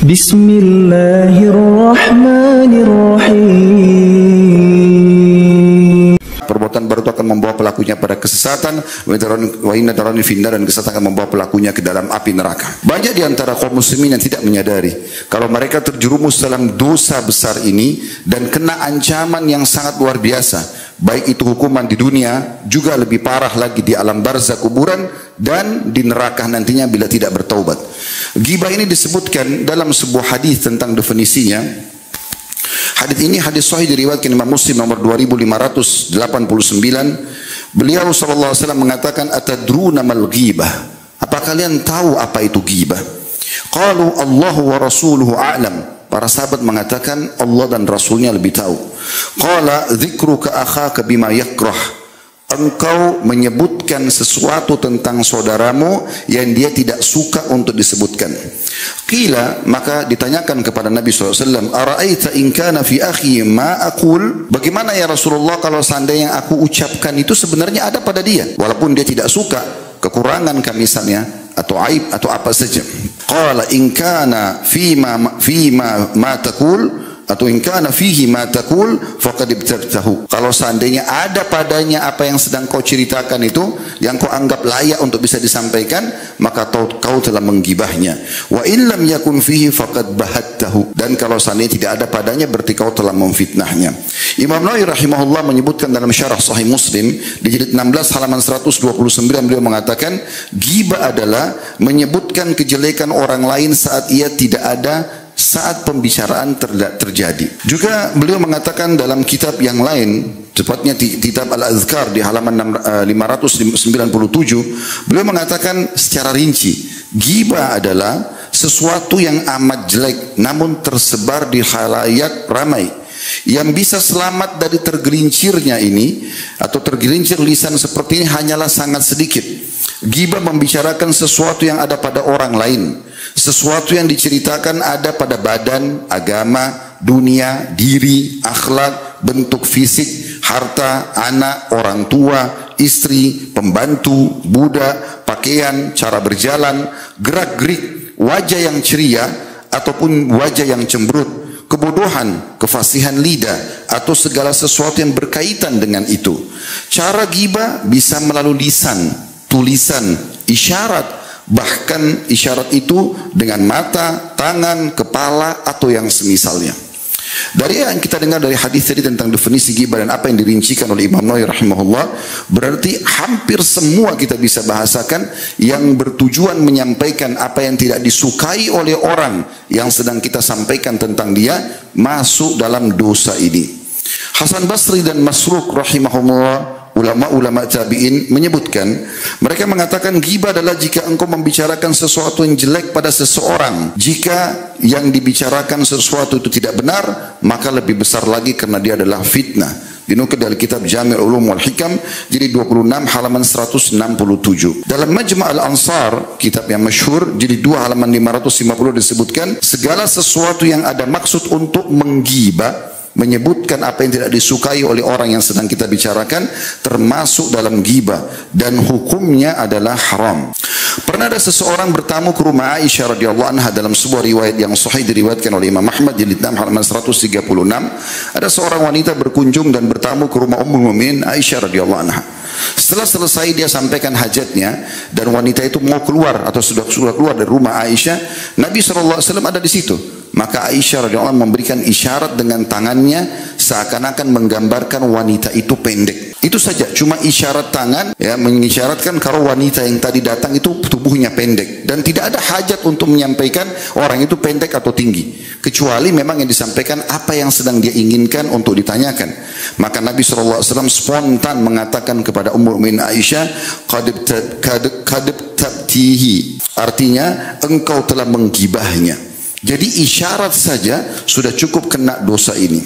Bismillahirrahmanirrahim. Perbuatan baru itu akan membawa pelakunya pada kesesatan, wa inna darani finnar, dan kesesatan akan membawa pelakunya ke dalam api neraka. Banyak di antara kaum muslimin yang tidak menyadari kalau mereka terjerumus dalam dosa besar ini dan kena ancaman yang sangat luar biasa, baik itu hukuman di dunia, juga lebih parah lagi di alam barzakh kuburan, dan di neraka nantinya bila tidak bertaubat. Ghibah ini disebutkan dalam sebuah hadis tentang definisinya. Hadis ini hadis sahih diriwayatkan Imam Muslim nomor 2589. Beliau sallallahu alaihi wasallam mengatakan, atadruna mal ghibah? Apa kalian tahu apa itu ghibah? Qalu Allahu wa rasuluhu a'lam. Para sahabat mengatakan Allah dan Rasulnya lebih tahu. Qala dzikruka akhaka bima yakrah. Engkau menyebutkan sesuatu tentang saudaramu yang dia tidak suka untuk disebutkan. Qila, maka ditanyakan kepada Nabi SAW, ara'aita in kana fi akhi ma aqul? Bagaimana ya Rasulullah kalau seandainya yang aku ucapkan itu sebenarnya ada pada dia, walaupun dia tidak suka, kekurangan misalnya, atau aib atau apa saja. Qala in kana fima ma taqul, atau in kana fihi ma taqul faqad ibtartahu. Kalau seandainya ada padanya apa yang sedang kau ceritakan itu, yang kau anggap layak untuk bisa disampaikan, maka kau telah menggibahnya. Wa in lam yakun fihi faqad bahattahu. Dan kalau seandainya tidak ada padanya, berarti kau telah memfitnahnya. Imam Nawawi rahimahullah menyebutkan dalam syarah Sahih Muslim di jilid 16 halaman 129, beliau mengatakan ghibah adalah menyebutkan kejelekan orang lain saat ia tidak ada, saat pembicaraan terjadi. Juga beliau mengatakan dalam kitab yang lain, tepatnya di kitab Al-Azkar di halaman 597, beliau mengatakan secara rinci, ghibah adalah sesuatu yang amat jelek namun tersebar di khalayak ramai. Yang bisa selamat dari tergelincirnya ini atau tergelincir lisan seperti ini hanyalah sangat sedikit. Ghibah membicarakan sesuatu yang ada pada orang lain, sesuatu yang diceritakan ada pada badan, agama, dunia, diri, akhlak, bentuk fisik, harta, anak, orang tua, istri, pembantu, budak, pakaian, cara berjalan, gerak-gerik, wajah yang ceria ataupun wajah yang cemberut, kebodohan, kefasihan lidah, atau segala sesuatu yang berkaitan dengan itu. Cara ghibah bisa melalui lisan, tulisan, isyarat, bahkan isyarat itu dengan mata, tangan, kepala, atau yang semisalnya. Dari yang kita dengar dari hadis tadi tentang definisi ghibah dan apa yang dirincikan oleh Imam Nawawi rahimahullah, berarti hampir semua kita bisa bahasakan yang bertujuan menyampaikan apa yang tidak disukai oleh orang yang sedang kita sampaikan tentang dia, masuk dalam dosa ini. Hasan Basri dan Masruq rahimahullah, ulama-ulama tabi'in menyebutkan, mereka mengatakan ghibah adalah jika engkau membicarakan sesuatu yang jelek pada seseorang. Jika yang dibicarakan sesuatu itu tidak benar, maka lebih besar lagi karena dia adalah fitnah. Dinukil dari kitab Jami' Ulum wal Hikam jadi 26 halaman 167. Dalam Majma' Al-Ansar, kitab yang masyhur, jadi 2 halaman 550 disebutkan, segala sesuatu yang ada maksud untuk menggibah, menyebutkan apa yang tidak disukai oleh orang yang sedang kita bicarakan, termasuk dalam ghibah, dan hukumnya adalah haram. Pernah ada seseorang bertamu ke rumah Aisyah radhiyallahu anha. Dalam sebuah riwayat yang sahih diriwayatkan oleh Imam Ahmad jilid 6 halaman 136, ada seorang wanita berkunjung dan bertamu ke rumah Ummul Mukminin Aisyah radhiyallahu anha. Setelah selesai dia sampaikan hajatnya dan wanita itu mau keluar atau sudah keluar dari rumah Aisyah, Nabi SAW ada di situ. Maka Aisyah radhiyallahu anha memberikan isyarat dengan tangannya seakan-akan menggambarkan wanita itu pendek. Itu saja, cuma isyarat tangan ya, mengisyaratkan kalau wanita yang tadi datang itu tubuhnya pendek, dan tidak ada hajat untuk menyampaikan orang itu pendek atau tinggi, kecuali memang yang disampaikan apa yang sedang dia inginkan untuk ditanyakan. Maka Nabi SAW spontan mengatakan kepada Ummul Mukminin Aisyah, qad tabtihi, artinya engkau telah menggibahnya. Jadi isyarat saja sudah cukup kena dosa ini.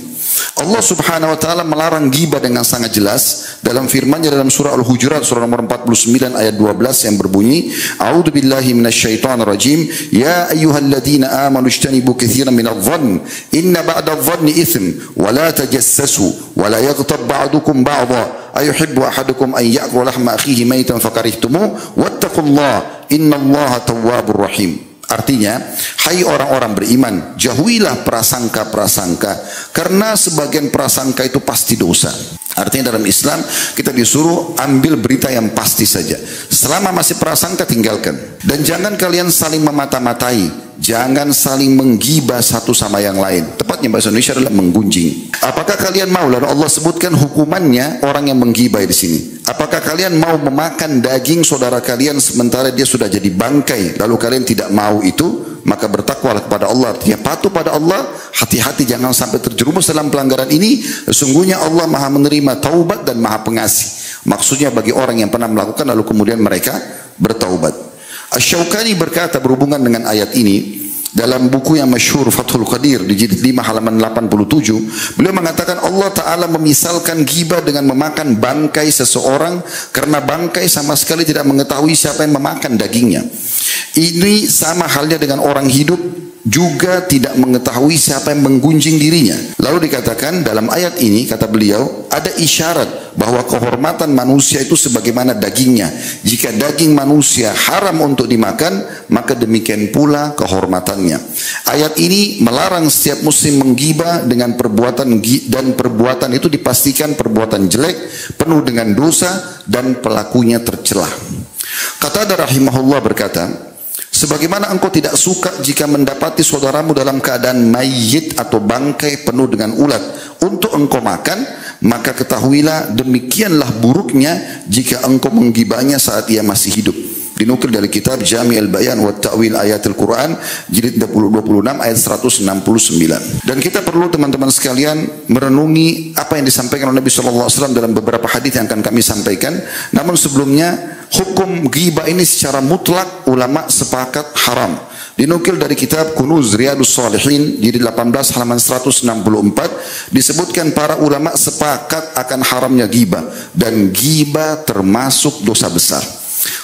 Allah Subhanahu wa taala melarang ghibah dengan sangat jelas dalam firman-Nya dalam surah Al-Hujurat surah nomor 49 ayat 12 yang berbunyi, A'udzu billahi minasyaitonir rajim, ya ayyuhalladzina amanu ijtanibu katsiran minadh-dhann inna ba'dadh-dhanni itsm wa la tajassasu wa la yaghtab ba'dukum ba'dha ayuhibbu ahadukum an ya'kula lahma akhihi maytan fakarihtumuh wattaqullaha innallaha tawwabur rahim. Artinya, hai orang-orang beriman, jauhilah prasangka-prasangka, karena sebagian prasangka itu pasti dosa. Artinya dalam Islam kita disuruh ambil berita yang pasti saja. Selama masih prasangka tinggalkan. Dan jangan kalian saling memata-matai. Jangan saling menggibah satu sama yang lain. Tepatnya bahasa Indonesia adalah menggunjing. Apakah kalian mau? Lalu Allah sebutkan hukumannya orang yang menggibah di sini. Apakah kalian mau memakan daging saudara kalian sementara dia sudah jadi bangkai? Lalu kalian tidak mau itu? Maka bertakwalah kepada Allah. Artinya patuh pada Allah. Hati-hati jangan sampai terjerumus dalam pelanggaran ini. Sesungguhnya Allah maha menerima taubat dan maha pengasih. Maksudnya bagi orang yang pernah melakukan lalu kemudian mereka bertaubat. Asy-Syaukani berkata berhubungan dengan ayat ini dalam buku yang masyhur Fathul Qadir di jilid 5 halaman 87, beliau mengatakan Allah Ta'ala memisalkan ghibah dengan memakan bangkai seseorang karena bangkai sama sekali tidak mengetahui siapa yang memakan dagingnya. Ini sama halnya dengan orang hidup juga tidak mengetahui siapa yang menggunjing dirinya. Lalu dikatakan dalam ayat ini, kata beliau, ada isyarat bahwa kehormatan manusia itu sebagaimana dagingnya. Jika daging manusia haram untuk dimakan, maka demikian pula kehormatannya. Ayat ini melarang setiap muslim menggibah dengan perbuatan, dan perbuatan itu dipastikan perbuatan jelek, penuh dengan dosa dan pelakunya tercelah. Qatada rahimahullah berkata, sebagaimana engkau tidak suka jika mendapati saudaramu dalam keadaan mayit atau bangkai penuh dengan ulat untuk engkau makan, maka ketahuilah demikianlah buruknya jika engkau menggibahnya saat ia masih hidup. Dinukil dari kitab Jami' al-Bayan wa Ta'wil Ayatul Quran jilid 26 ayat 169. Dan kita perlu teman-teman sekalian merenungi apa yang disampaikan oleh Nabi SAW dalam beberapa hadis yang akan kami sampaikan. Namun sebelumnya, hukum ghibah ini secara mutlak ulama sepakat haram. Dinukil dari kitab Kunuz Riyadus Shalihin jilid 18 halaman 164 disebutkan para ulama sepakat akan haramnya ghibah, dan ghibah termasuk dosa besar.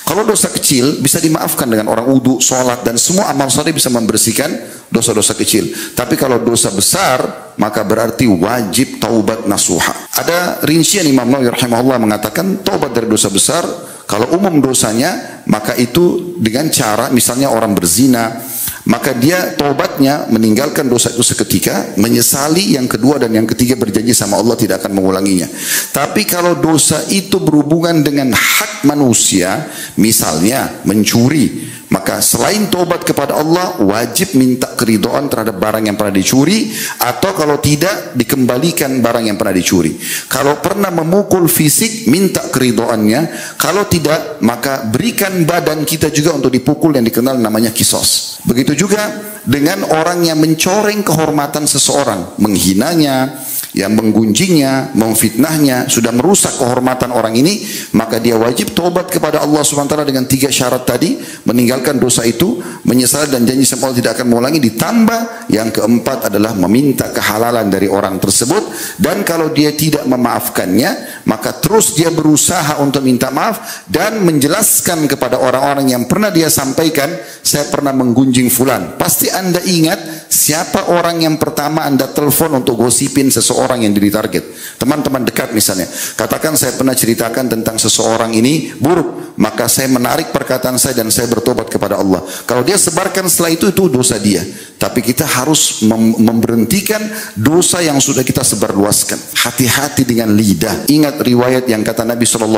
Kalau dosa kecil bisa dimaafkan dengan orang wudu, sholat, dan semua amal soleh bisa membersihkan dosa-dosa kecil. Tapi kalau dosa besar, maka berarti wajib taubat nasuha. Ada rincian Imam Nawawi rahimahullah mengatakan taubat dari dosa besar, kalau umum dosanya, maka itu dengan cara misalnya orang berzina, maka dia taubatnya meninggalkan dosa itu seketika, menyesali, yang kedua dan yang ketiga berjanji sama Allah tidak akan mengulanginya. Tapi kalau dosa itu berhubungan dengan hak manusia, misalnya mencuri, maka selain taubat kepada Allah, wajib minta keridhaan terhadap barang yang pernah dicuri, atau kalau tidak dikembalikan barang yang pernah dicuri. Kalau pernah memukul fisik, minta keridhaannya. Kalau tidak, maka berikan badan kita juga untuk dipukul, yang dikenal namanya kisos. Begitu juga dengan orang yang mencoreng kehormatan seseorang, menghinanya, yang menggunjingnya, memfitnahnya, sudah merusak kehormatan orang ini, maka dia wajib taubat kepada Allah SWT dengan 3 syarat tadi, meninggalkan dosa itu, menyesal dan janji sama Allah tidak akan mengulangi, ditambah yang keempat adalah meminta kehalalan dari orang tersebut. Dan kalau dia tidak memaafkannya, maka terus dia berusaha untuk minta maaf dan menjelaskan kepada orang-orang yang pernah dia sampaikan, saya pernah menggunjing fulan. Pasti Anda ingat siapa orang yang pertama Anda telepon untuk gosipin seseorang yang jadi target. Teman-teman dekat misalnya, katakan saya pernah ceritakan tentang seseorang ini buruk, maka saya menarik perkataan saya dan saya bertobat kepada Allah. Kalau dia sebarkan setelah itu dosa dia. Tapi kita harus memberhentikan dosa yang sudah kita sebarluaskan. Hati-hati dengan lidah. Ingat riwayat yang kata Nabi SAW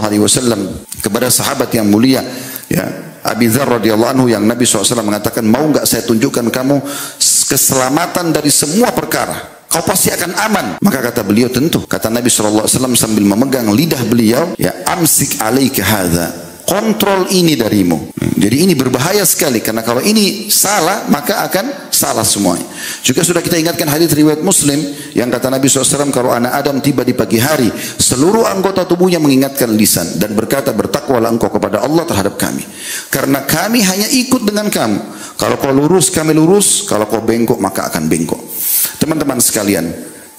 kepada sahabat yang mulia, ya, Abi Dzar radhiyallahu anhu, yang Nabi SAW mengatakan, mau enggak saya tunjukkan kamu keselamatan dari semua perkara, kau pasti akan aman. Maka kata beliau, tentu. Kata Nabi SAW sambil memegang lidah beliau, ya, amsik alaika hadza, kontrol ini darimu. Jadi ini berbahaya sekali, karena kalau ini salah maka akan salah semuanya. Juga sudah kita ingatkan hadis riwayat Muslim yang kata Nabi SAW, kalau anak Adam tiba di pagi hari, seluruh anggota tubuhnya mengingatkan lisan dan berkata, bertakwalah engkau kepada Allah terhadap kami, karena kami hanya ikut dengan kamu. Kalau kau lurus kami lurus, kalau kau bengkok maka akan bengkok. Teman-teman sekalian,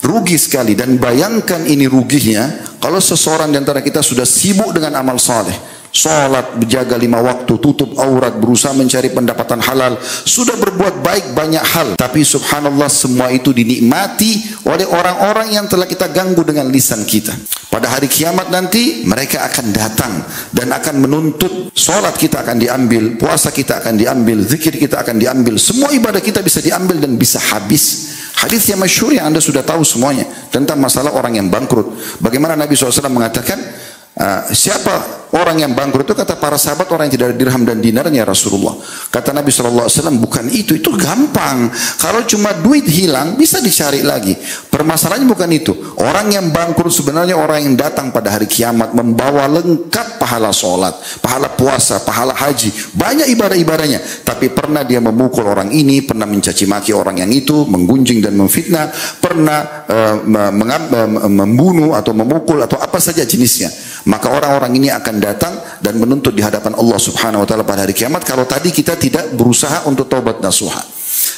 rugi sekali. Dan bayangkan ini ruginya kalau seseorang di antara kita sudah sibuk dengan amal saleh, sholat, berjaga 5 waktu, tutup aurat, berusaha mencari pendapatan halal, sudah berbuat baik banyak hal. Tapi subhanallah semua itu dinikmati oleh orang-orang yang telah kita ganggu dengan lisan kita. Pada hari kiamat nanti mereka akan datang dan akan menuntut sholat kita akan diambil, puasa kita akan diambil, zikir kita akan diambil, semua ibadah kita bisa diambil dan bisa habis. Hadis yang masyhur yang Anda sudah tahu semuanya tentang masalah orang yang bangkrut. Bagaimana Nabi SAW mengatakan, siapa orang yang bangkrut itu? Kata para sahabat, orang yang tidak ada dirham dan dinarnya Rasulullah. Kata Nabi SAW, bukan itu gampang. Kalau cuma duit hilang bisa dicari lagi. Permasalahannya bukan itu. Orang yang bangkrut sebenarnya orang yang datang pada hari kiamat membawa lengkap pahala sholat, pahala puasa, pahala haji, banyak ibadah-ibadahnya. Tapi pernah dia memukul orang ini, pernah mencaci maki orang yang itu, menggunjing dan memfitnah, pernah membunuh atau memukul atau apa saja jenisnya. Maka orang-orang ini akan datang dan menuntut di hadapan Allah Subhanahu wa taala pada hari kiamat kalau tadi kita tidak berusaha untuk taubat nasuha.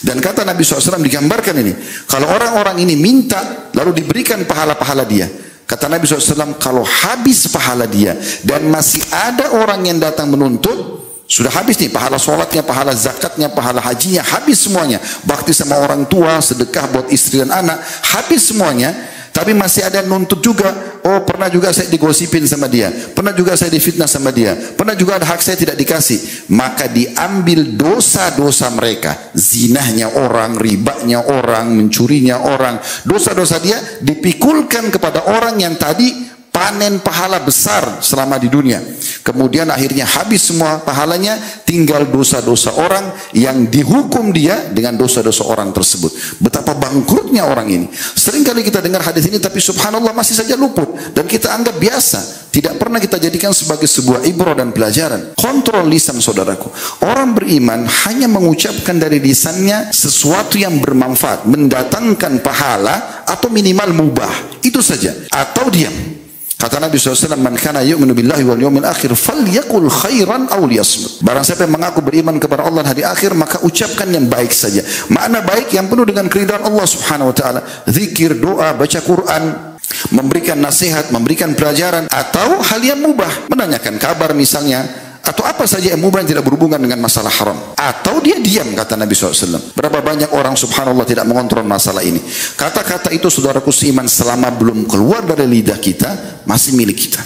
Dan kata Nabi SAW digambarkan ini, kalau orang-orang ini minta lalu diberikan pahala-pahala dia. Kata Nabi SAW, kalau habis pahala dia dan masih ada orang yang datang menuntut, sudah habis nih pahala sholatnya, pahala zakatnya, pahala hajinya, habis semuanya. Bakti sama orang tua, sedekah buat istri dan anak, habis semuanya. Tapi masih ada nuntut juga. Oh, pernah juga saya digosipin sama dia, pernah juga saya difitnah sama dia, pernah juga ada hak saya tidak dikasih. Maka diambil dosa-dosa mereka, zinahnya orang, ribanya orang, mencurinya orang, dosa-dosa dia dipikulkan kepada orang yang tadi panen pahala besar selama di dunia. Kemudian akhirnya habis semua pahalanya, tinggal dosa-dosa orang yang dihukum dia dengan dosa-dosa orang tersebut. Betapa bangkrutnya orang ini. Seringkali kita dengar hadis ini tapi subhanallah masih saja luput dan kita anggap biasa. Tidak pernah kita jadikan sebagai sebuah ibrah dan pelajaran. Kontrol lisan saudaraku. Orang beriman hanya mengucapkan dari lisannya sesuatu yang bermanfaat, mendatangkan pahala atau minimal mubah. Itu saja. Atau diam. Kata Nabi SAW, man kana yu'minu billahi wal yawmil akhir falyakul khairan aw liyasmut. Barang siapa yang mengaku beriman kepada Allah dan hari akhir, maka ucapkan yang baik saja. Makna baik yang penuh dengan keridhaan Allah Subhanahu wa taala. Zikir, doa, baca Quran, memberikan nasihat, memberikan pelajaran, atau hal yang mubah, menanyakan kabar misalnya, atau apa saja yang mubah yang tidak berhubungan dengan masalah haram. Atau dia diam, kata Nabi SAW. Berapa banyak orang subhanallah tidak mengontrol masalah ini. Kata-kata itu saudaraku seiman selama belum keluar dari lidah kita, masih milik kita.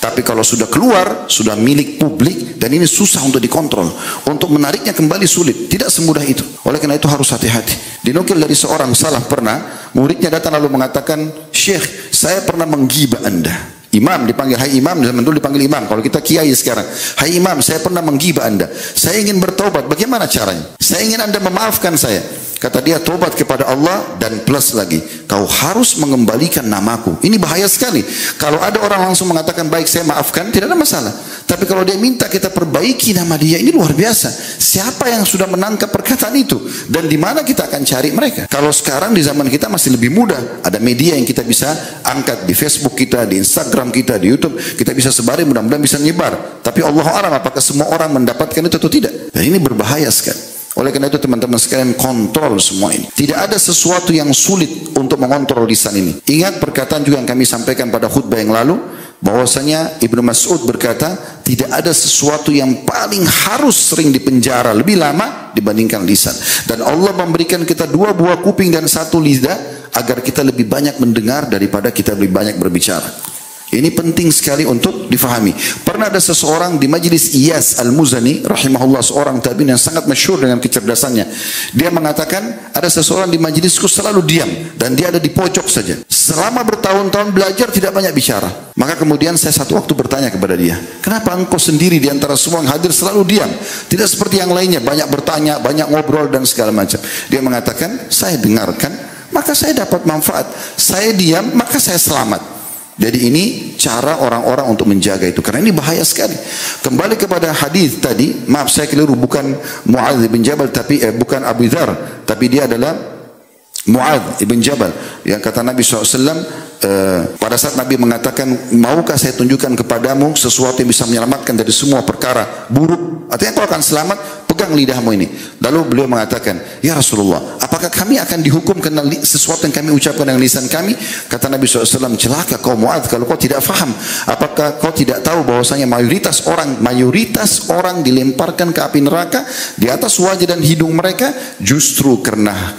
Tapi kalau sudah keluar, sudah milik publik, dan ini susah untuk dikontrol. Untuk menariknya kembali sulit, tidak semudah itu. Oleh karena itu harus hati-hati. Dinukil dari seorang salaf pernah, muridnya datang lalu mengatakan, Syekh, saya pernah menggibah Anda. Imam dipanggil, hai imam, zaman dulu dipanggil imam. Kalau kita kiai sekarang, hai imam, saya pernah menggibah Anda. Saya ingin bertobat, bagaimana caranya? Saya ingin Anda memaafkan saya. Kata dia, tobat kepada Allah dan plus lagi, kau harus mengembalikan namaku. Ini bahaya sekali. Kalau ada orang langsung mengatakan baik saya maafkan, tidak ada masalah. Tapi kalau dia minta kita perbaiki nama dia, ini luar biasa. Siapa yang sudah menangkap perkataan itu? Dan di mana kita akan cari mereka? Kalau sekarang di zaman kita masih lebih mudah. Ada media yang kita bisa angkat di Facebook kita, di Instagram kita, di YouTube. Kita bisa sebarin, mudah-mudahan bisa nyebar. Tapi Allah alam apakah semua orang mendapatkan itu atau tidak? Dan ini berbahaya sekali. Oleh karena itu teman-teman sekalian, kontrol semua ini. Tidak ada sesuatu yang sulit untuk mengontrol lisan ini. Ingat perkataan juga yang kami sampaikan pada khutbah yang lalu, bahwasanya Ibnu Mas'ud berkata, tidak ada sesuatu yang paling harus sering dipenjara lebih lama dibandingkan lisan. Dan Allah memberikan kita 2 buah kuping dan 1 lidah agar kita lebih banyak mendengar daripada kita lebih banyak berbicara. Ini penting sekali untuk difahami. Pernah ada seseorang di majlis Iyas Al-Muzani rahimahullah, seorang tabi'in yang sangat masyhur dengan kecerdasannya. Dia mengatakan, ada seseorang di majlisku selalu diam dan dia ada di pojok saja. Selama bertahun-tahun belajar tidak banyak bicara. Maka kemudian saya satu waktu bertanya kepada dia, kenapa engkau sendiri di antara semua yang hadir selalu diam? Tidak seperti yang lainnya, banyak bertanya, banyak ngobrol dan segala macam. Dia mengatakan, saya dengarkan, maka saya dapat manfaat. Saya diam, maka saya selamat. Jadi ini cara orang-orang untuk menjaga itu. Karena ini bahaya sekali. Kembali kepada hadis tadi, maaf saya keliru, bukan Mu'adz bin Jabal, tapi bukan Abu Dzar, tapi dia adalah Mu'adz bin Jabal. Yang kata Nabi SAW, pada saat Nabi mengatakan, maukah saya tunjukkan kepadamu sesuatu yang bisa menyelamatkan dari semua perkara buruk? Artinya kau akan selamat, pegang kurang lidahmu ini. Lalu beliau mengatakan, ya Rasulullah, apakah kami akan dihukum karena sesuatu yang kami ucapkan dengan lisan kami? Kata Nabi SAW, celaka kau Mu'adz kalau kau tidak faham. Apakah kau tidak tahu bahwasanya mayoritas orang dilemparkan ke api neraka di atas wajah dan hidung mereka justru karena